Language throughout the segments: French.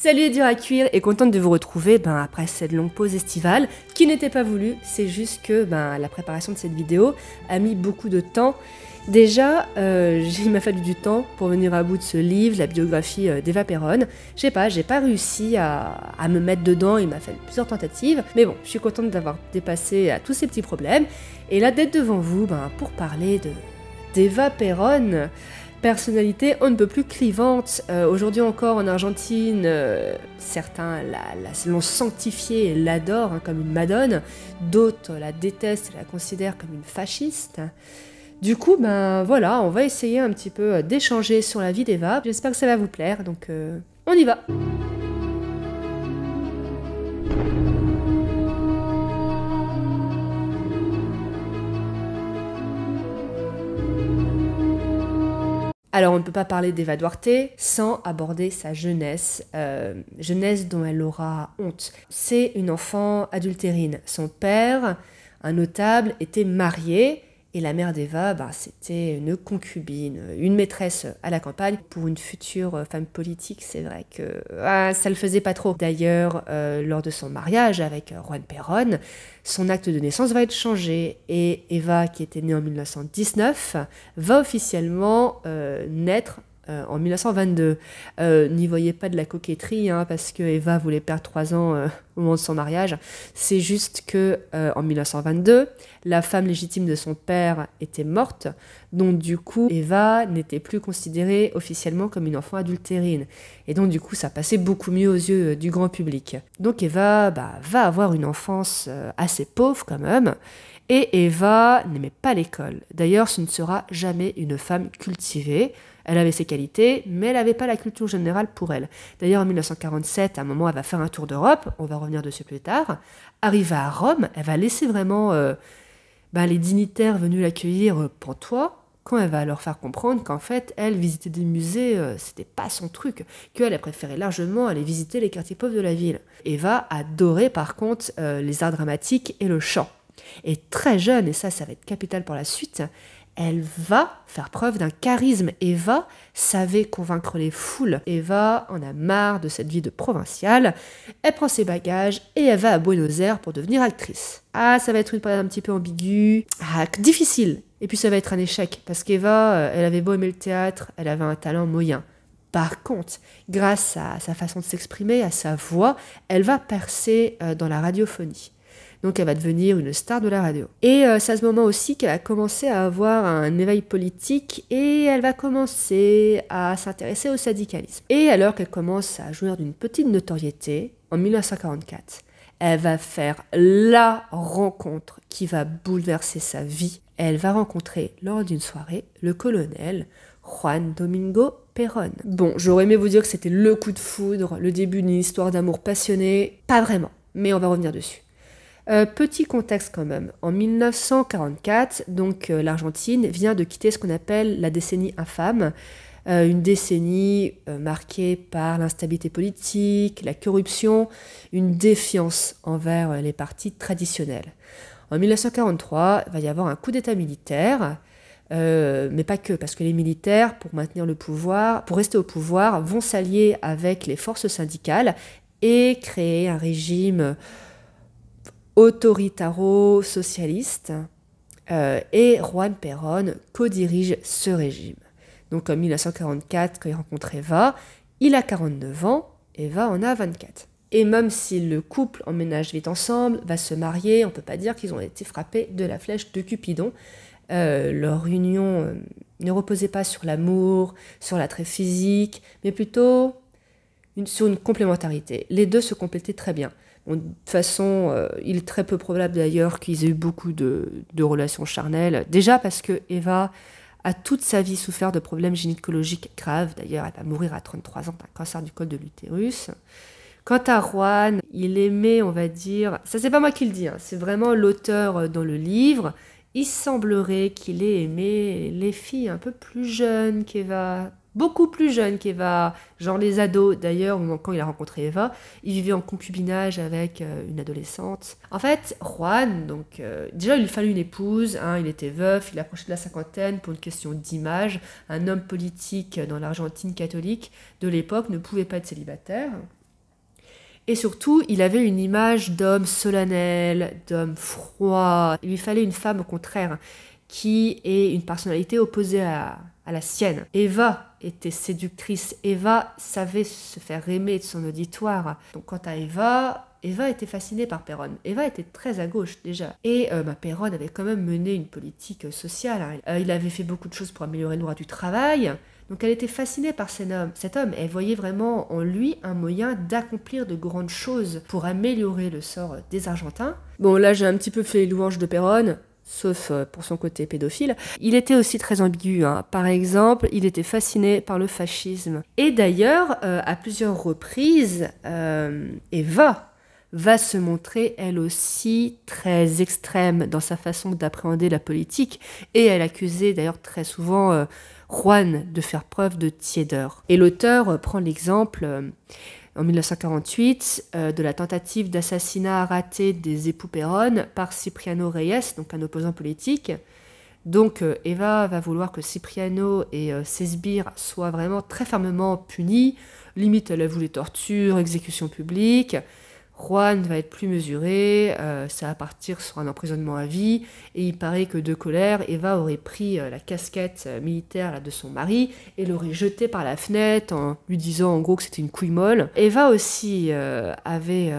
Salut dur à cuire et contente de vous retrouver après cette longue pause estivale qui n'était pas voulue, c'est juste que la préparation de cette vidéo a mis beaucoup de temps. Déjà, il m'a fallu du temps pour venir à bout de ce livre, la biographie d'Eva Peron. J'ai pas réussi à me mettre dedans, il m'a fallu plusieurs tentatives, mais bon, je suis contente d'avoir dépassé tous ces petits problèmes. Et là, d'être devant vous pour parler d'Eva Peron. Personnalité on ne peut plus clivante. Aujourd'hui encore en Argentine, certains l'ont sanctifiée et l'adorent comme une madone, d'autres la détestent et la considèrent comme une fasciste. Du coup, voilà, on va essayer un petit peu d'échanger sur la vie d'Eva. J'espère que ça va vous plaire, donc on y va. Alors on ne peut pas parler d'Eva Duarte sans aborder sa jeunesse, jeunesse dont elle aura honte. C'est une enfant adultérine. Son père, un notable, était marié et la mère d'Eva, c'était une concubine, une maîtresse à la campagne. Pour une future femme politique, c'est vrai que ça le faisait pas trop. D'ailleurs, lors de son mariage avec Juan Perón, son acte de naissance va être changé et Eva, qui était née en 1919, va officiellement naître en 1922. N'y voyez pas de la coquetterie, parce que Eva voulait perdre 3 ans au moment de son mariage. C'est juste que en 1922, la femme légitime de son père était morte, donc du coup, Eva n'était plus considérée officiellement comme une enfant adultérine. Et donc du coup, ça passait beaucoup mieux aux yeux du grand public. Donc Eva va avoir une enfance assez pauvre quand même. Et Eva n'aimait pas l'école. D'ailleurs, ce ne sera jamais une femme cultivée. Elle avait ses qualités, mais elle n'avait pas la culture générale pour elle. D'ailleurs, en 1947, à un moment, elle va faire un tour d'Europe, on va revenir dessus plus tard. Arrivée à Rome, elle va laisser vraiment les dignitaires venus l'accueillir pantois, quand elle va leur faire comprendre qu'en fait, elle, visiter des musées, c'était pas son truc, qu'elle a préféré largement aller visiter les quartiers pauvres de la ville. Eva adorait par contre les arts dramatiques et le chant. Et très jeune, et ça va être capital pour la suite, elle va faire preuve d'un charisme. Eva savait convaincre les foules. Eva en a marre de cette vie de provinciale. Elle prend ses bagages et elle va à Buenos Aires pour devenir actrice. Ça va être une période un petit peu ambiguë, difficile. Et puis ça va être un échec, parce qu'Eva, elle avait beau aimer le théâtre, elle avait un talent moyen. Par contre, grâce à sa façon de s'exprimer, à sa voix, elle va percer dans la radiophonie. Donc elle va devenir une star de la radio. Et c'est à ce moment aussi qu'elle a commencé à avoir un éveil politique et elle va commencer à s'intéresser au syndicalisme. Et alors qu'elle commence à jouir d'une petite notoriété, en 1944, elle va faire la rencontre qui va bouleverser sa vie. Elle va rencontrer lors d'une soirée le colonel Juan Domingo Perón. Bon, j'aurais aimé vous dire que c'était le coup de foudre, le début d'une histoire d'amour passionné. Pas vraiment, mais on va revenir dessus. Petit contexte quand même. En 1944, donc l'Argentine vient de quitter ce qu'on appelle la décennie infâme, une décennie marquée par l'instabilité politique, la corruption, une défiance envers les partis traditionnels. En 1943, il va y avoir un coup d'état militaire, mais pas que, parce que les militaires, pour maintenir le pouvoir, pour rester au pouvoir, vont s'allier avec les forces syndicales et créer un régime autoritaro-socialiste, et Juan Perón co-dirige ce régime. Donc en 1944, quand il rencontre Eva, il a 49 ans, Eva en a 24. Et même si le couple emménage vite ensemble, va se marier, on ne peut pas dire qu'ils ont été frappés de la flèche de Cupidon. Leur union ne reposait pas sur l'amour, sur l'attrait physique, mais plutôt sur une complémentarité. Les deux se complétaient très bien. Bon, de toute façon, il est très peu probable d'ailleurs qu'ils aient eu beaucoup de relations charnelles. Déjà parce que Eva a toute sa vie souffert de problèmes gynécologiques graves. D'ailleurs, elle va mourir à 33 ans d'un cancer du col de l'utérus. Quant à Juan, il aimait, on va dire... Ça, c'est pas moi qui le dis, c'est vraiment l'auteur dans le livre. Il semblerait qu'il ait aimé les filles un peu plus jeunes qu'Eva... Beaucoup plus jeune qu'Eva, genre les ados. D'ailleurs, quand il a rencontré Eva, il vivait en concubinage avec une adolescente. En fait, Juan, donc, déjà il lui fallut une épouse, il était veuf, il approchait de la cinquantaine pour une question d'image. Un homme politique dans l'Argentine catholique de l'époque ne pouvait pas être célibataire. Et surtout, il avait une image d'homme solennel, d'homme froid. Il lui fallait une femme au contraire, qui ait une personnalité opposée à la sienne. Eva était séductrice. Eva savait se faire aimer de son auditoire. Donc quant à Eva était fascinée par Péronne. Eva était très à gauche déjà. Et Péronne avait quand même mené une politique sociale. Il avait fait beaucoup de choses pour améliorer le droit du travail. Donc elle était fascinée par cet homme. Elle voyait vraiment en lui un moyen d'accomplir de grandes choses pour améliorer le sort des Argentins. Bon, là j'ai un petit peu fait les louanges de Péronne, sauf pour son côté pédophile. Il était aussi très ambigu. Par exemple, il était fasciné par le fascisme. Et d'ailleurs, à plusieurs reprises, Eva va se montrer elle aussi très extrême dans sa façon d'appréhender la politique, et elle accusait d'ailleurs très souvent Juan de faire preuve de tiédeur. Et l'auteur prend l'exemple en 1948 de la tentative d'assassinat raté des époux Péronne par Cipriano Reyes, donc un opposant politique. Donc Eva va vouloir que Cipriano et ses sbires soient vraiment très fermement punis, limite elle avoue les tortures, exécutions publiques. Juan va être plus mesuré, ça va partir sur un emprisonnement à vie, et il paraît que de colère, Eva aurait pris la casquette militaire là, de son mari et l'aurait jetée par la fenêtre en lui disant en gros que c'était une couille molle. Eva aussi avait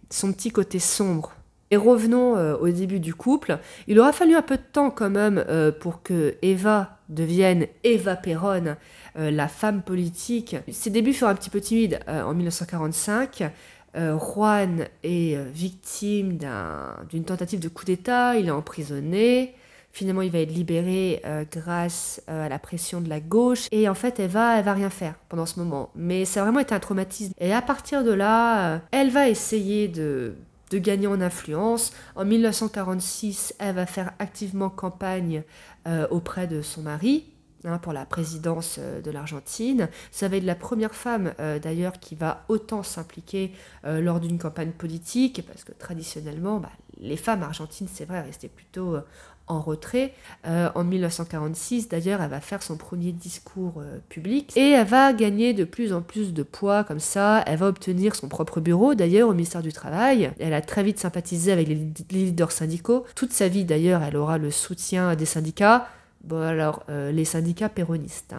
son petit côté sombre. Et revenons au début du couple. Il aura fallu un peu de temps quand même pour que Eva devienne Eva Péronne, la femme politique. Ses débuts furent un petit peu timides en 1945. Juan est victime d'une tentative de coup d'État, il est emprisonné, finalement il va être libéré grâce à la pression de la gauche, et en fait elle va rien faire pendant ce moment, mais ça a vraiment été un traumatisme, et à partir de là, elle va essayer de gagner en influence. En 1946, elle va faire activement campagne auprès de son mari, pour la présidence de l'Argentine. Ça va être la première femme d'ailleurs qui va autant s'impliquer lors d'une campagne politique, parce que traditionnellement, les femmes argentines, c'est vrai, restaient plutôt en retrait. En 1946, d'ailleurs, elle va faire son premier discours public, et elle va gagner de plus en plus de poids comme ça. Elle va obtenir son propre bureau, d'ailleurs, au ministère du Travail. Elle a très vite sympathisé avec les leaders syndicaux. Toute sa vie, d'ailleurs, elle aura le soutien des syndicats. Bon alors, les syndicats péronistes,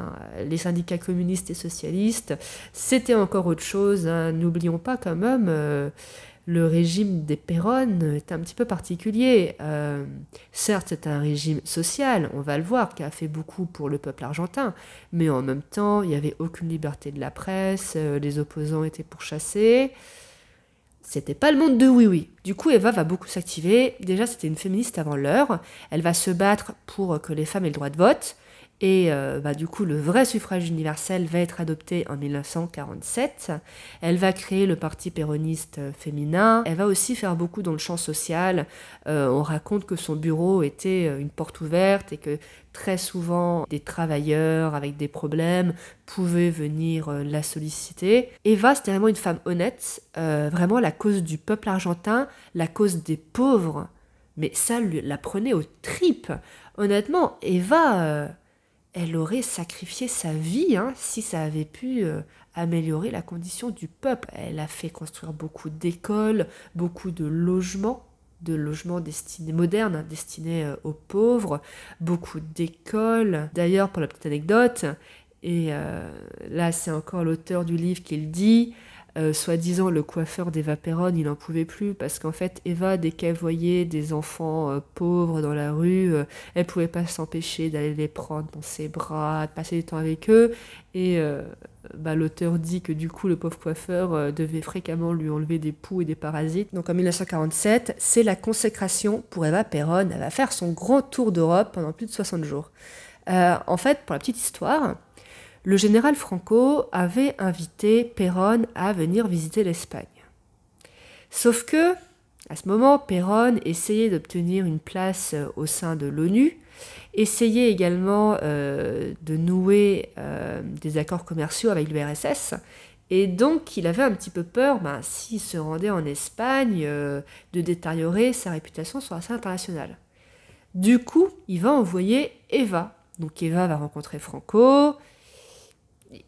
les syndicats communistes et socialistes, c'était encore autre chose. N'oublions pas quand même, le régime des Péronne est un petit peu particulier. Certes, c'est un régime social, on va le voir, qui a fait beaucoup pour le peuple argentin, mais en même temps, il n'y avait aucune liberté de la presse, les opposants étaient pourchassés. C'était pas le monde de oui-oui. Du coup, Eva va beaucoup s'activer. Déjà, c'était une féministe avant l'heure. Elle va se battre pour que les femmes aient le droit de vote. Et du coup, le vrai suffrage universel va être adopté en 1947. Elle va créer le parti péroniste féminin. Elle va aussi faire beaucoup dans le champ social. On raconte que son bureau était une porte ouverte et que très souvent, des travailleurs avec des problèmes pouvaient venir la solliciter. Eva, c'était vraiment une femme honnête, vraiment la cause du peuple argentin, la cause des pauvres. Mais ça la prenait aux tripes. Honnêtement, Eva... elle aurait sacrifié sa vie si ça avait pu améliorer la condition du peuple. Elle a fait construire beaucoup d'écoles, beaucoup de logements destinés modernes, destinés aux pauvres, beaucoup d'écoles. D'ailleurs, pour la petite anecdote, et là c'est encore l'auteur du livre qui le dit, soi-disant le coiffeur d'Eva Péronne, il n'en pouvait plus, parce qu'en fait Eva, dès qu'elle voyait des enfants pauvres dans la rue, elle pouvait pas s'empêcher d'aller les prendre dans ses bras, de passer du temps avec eux, et l'auteur dit que du coup le pauvre coiffeur devait fréquemment lui enlever des poux et des parasites. Donc en 1947, c'est la consécration pour Eva Péronne. Elle va faire son grand tour d'Europe pendant plus de 60 jours. En fait, pour la petite histoire, le général Franco avait invité Péronne à venir visiter l'Espagne. Sauf que, à ce moment, Péronne essayait d'obtenir une place au sein de l'ONU, essayait également de nouer des accords commerciaux avec l'URSS, et donc il avait un petit peu peur, s'il se rendait en Espagne, de détériorer sa réputation sur la scène internationale. Du coup, il va envoyer Eva. Donc Eva va rencontrer Franco.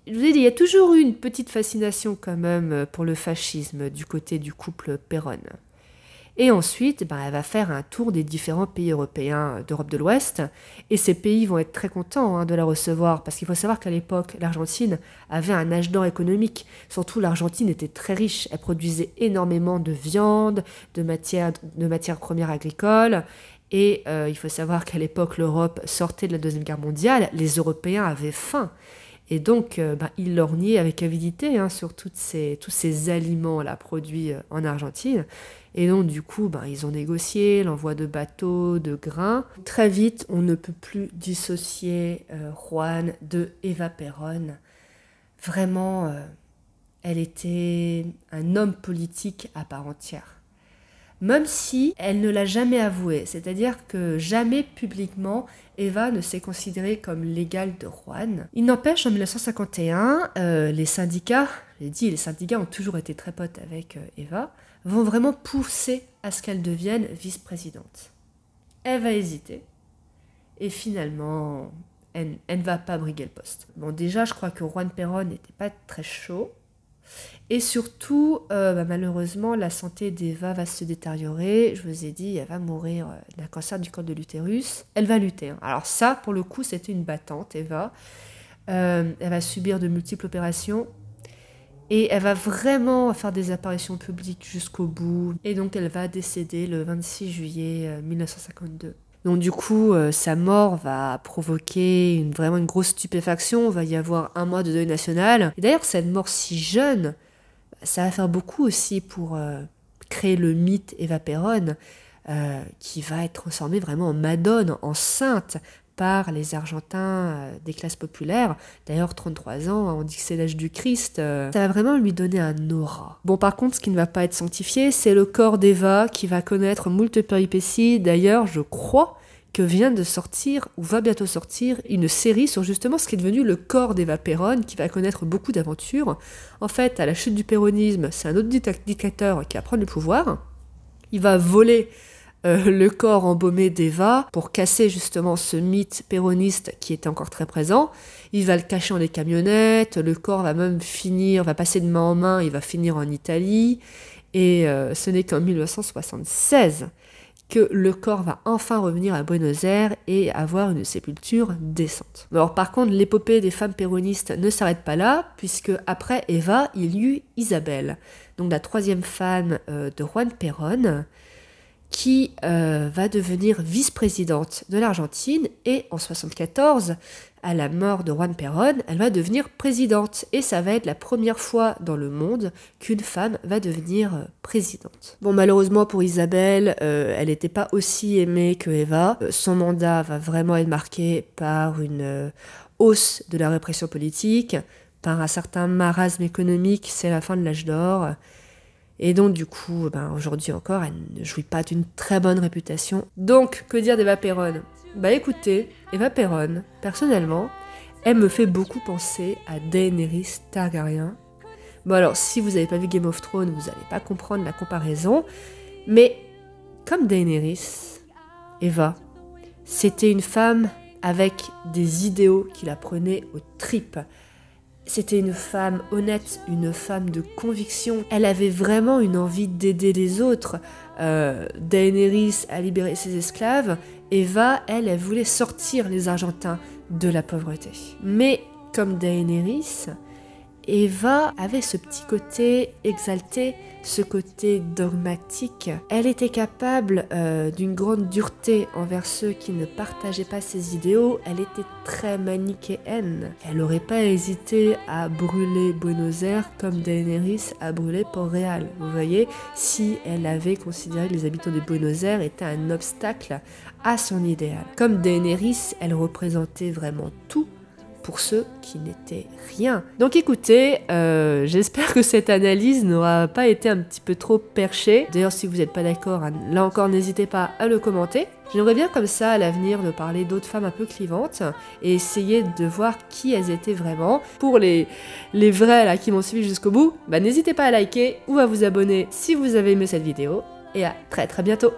je vous ai dit, il y a toujours eu une petite fascination quand même pour le fascisme du côté du couple Perron. Et ensuite, elle va faire un tour des différents pays européens d'Europe de l'Ouest. Et ces pays vont être très contents de la recevoir. Parce qu'il faut savoir qu'à l'époque, l'Argentine avait un âge d'or économique. Surtout, l'Argentine était très riche. Elle produisait énormément de viande, de matières premières agricoles. Et il faut savoir qu'à l'époque, l'Europe sortait de la Deuxième Guerre mondiale. Les Européens avaient faim. Et donc, ils lorgnaient avec avidité sur tous ces aliments-là produits en Argentine. Et donc, du coup, ils ont négocié l'envoi de bateaux, de grains. Très vite, on ne peut plus dissocier Juan de Eva Perón. Vraiment, elle était un homme politique à part entière. Même si elle ne l'a jamais avoué, c'est-à-dire que jamais publiquement Eva ne s'est considérée comme l'égale de Juan. Il n'empêche, en 1951, les syndicats ont toujours été très potes avec Eva, vont vraiment pousser à ce qu'elle devienne vice-présidente. Elle va hésiter, et finalement, elle ne va pas briguer le poste. Bon, déjà, je crois que Juan Perón n'était pas très chaud, et surtout, malheureusement, la santé d'Eva va se détériorer. Je vous ai dit, elle va mourir d'un cancer du col de l'utérus. Elle va lutter. Alors ça, pour le coup, c'était une battante, Eva. Elle va subir de multiples opérations. Et elle va vraiment faire des apparitions publiques jusqu'au bout. Et donc, elle va décéder le 26 juillet 1952. Donc du coup, sa mort va provoquer vraiment une grosse stupéfaction. Il va y avoir un mois de deuil national. Et d'ailleurs, cette mort si jeune, ça va faire beaucoup aussi pour créer le mythe Eva Perón, qui va être transformée vraiment en madone, en sainte, par les Argentins des classes populaires. D'ailleurs, 33 ans, on dit que c'est l'âge du Christ. Ça va vraiment lui donner un aura. Bon, par contre, ce qui ne va pas être sanctifié, c'est le corps d'Eva qui va connaître moult péripéties. D'ailleurs, je crois que vient de sortir, ou va bientôt sortir, une série sur justement ce qui est devenu le corps d'Eva Perón, qui va connaître beaucoup d'aventures. En fait, à la chute du péronisme, c'est un autre dictateur qui va prendre le pouvoir. Il va voler le corps embaumé d'Eva pour casser justement ce mythe péroniste qui était encore très présent. Il va le cacher dans les camionnettes, le corps va même va passer de main en main, il va finir en Italie, et ce n'est qu'en 1976 que le corps va enfin revenir à Buenos Aires et avoir une sépulture décente. Alors par contre, l'épopée des femmes péronistes ne s'arrête pas là, puisque après Eva, il y eut Isabelle, donc la troisième femme de Juan Perón, qui va devenir vice-présidente de l'Argentine, et en 1974, à la mort de Juan Perón, elle va devenir présidente, et ça va être la première fois dans le monde qu'une femme va devenir présidente. Bon, malheureusement pour Isabelle, elle n'était pas aussi aimée que Eva. Son mandat va vraiment être marqué par une hausse de la répression politique, par un certain marasme économique, c'est la fin de l'âge d'or. Et donc, du coup, aujourd'hui encore, elle ne jouit pas d'une très bonne réputation. Donc, que dire d'Eva Perón ? Écoutez, Eva Perón, personnellement, elle me fait beaucoup penser à Daenerys Targaryen. Bon alors, si vous n'avez pas vu Game of Thrones, vous n'allez pas comprendre la comparaison. Mais, comme Daenerys, Eva, c'était une femme avec des idéaux qui la prenaient aux tripes. C'était une femme honnête, une femme de conviction. Elle avait vraiment une envie d'aider les autres. Daenerys a libéré ses esclaves. Eva, elle voulait sortir les Argentins de la pauvreté. Mais comme Daenerys, Eva avait ce petit côté exalté, ce côté dogmatique. Elle était capable d'une grande dureté envers ceux qui ne partageaient pas ses idéaux. Elle était très manichéenne. Elle n'aurait pas hésité à brûler Buenos Aires comme Daenerys a brûlé Port-Réal. Vous voyez, si elle avait considéré que les habitants de Buenos Aires étaient un obstacle à son idéal. Comme Daenerys, elle représentait vraiment tout pour ceux qui n'étaient rien. Donc écoutez, j'espère que cette analyse n'aura pas été un petit peu trop perchée. D'ailleurs, si vous n'êtes pas d'accord, là encore, n'hésitez pas à le commenter. J'aimerais bien comme ça, à l'avenir, de parler d'autres femmes un peu clivantes et essayer de voir qui elles étaient vraiment. Pour les vrais là qui m'ont suivi jusqu'au bout, n'hésitez pas à liker ou à vous abonner si vous avez aimé cette vidéo. Et à très très bientôt.